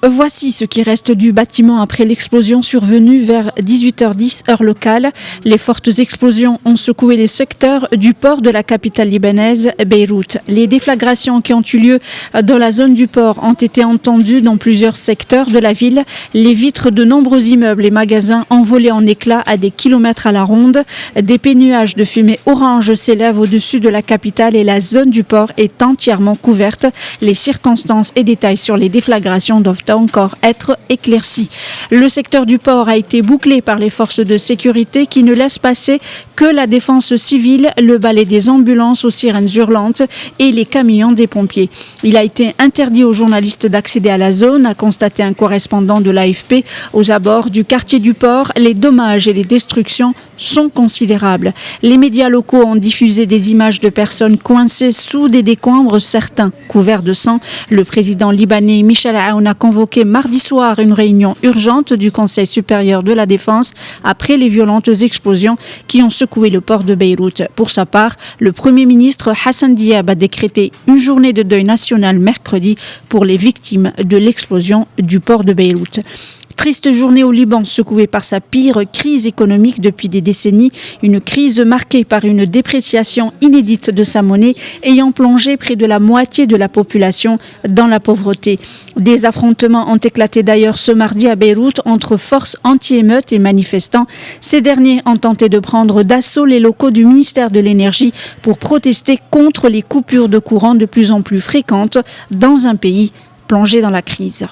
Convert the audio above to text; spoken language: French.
Voici ce qui reste du bâtiment après l'explosion survenue vers 18h10 heure locale. Les fortes explosions ont secoué les secteurs du port de la capitale libanaise, Beyrouth. Les déflagrations qui ont eu lieu dans la zone du port ont été entendues dans plusieurs secteurs de la ville. Les vitres de nombreux immeubles et magasins envolés en éclats à des kilomètres à la ronde. Des nuages de fumée orange s'élèvent au-dessus de la capitale et la zone du port est entièrement couverte. Les circonstances et détails sur les déflagrations doivent encore être éclairci. Le secteur du port a été bouclé par les forces de sécurité qui ne laissent passer que la défense civile, le balai des ambulances aux sirènes hurlantes et les camions des pompiers. Il a été interdit aux journalistes d'accéder à la zone, a constaté un correspondant de l'AFP. Aux abords du quartier du port, les dommages et les destructions sont considérables. Les médias locaux ont diffusé des images de personnes coincées sous des décombres, certains couverts de sang. Le président libanais Michel Aoun a convoqué mardi soir une réunion urgente du Conseil supérieur de la défense après les violentes explosions qui ont secoué le port de Beyrouth. Pour sa part, le Premier ministre Hassan Diab a décrété une journée de deuil national mercredi pour les victimes de l'explosion du port de Beyrouth. Triste journée au Liban, secouée par sa pire crise économique depuis des décennies, une crise marquée par une dépréciation inédite de sa monnaie, ayant plongé près de la moitié de la population dans la pauvreté. Des affrontements ont éclaté d'ailleurs ce mardi à Beyrouth entre forces anti-émeutes et manifestants. Ces derniers ont tenté de prendre d'assaut les locaux du ministère de l'Énergie pour protester contre les coupures de courant de plus en plus fréquentes dans un pays plongé dans la crise.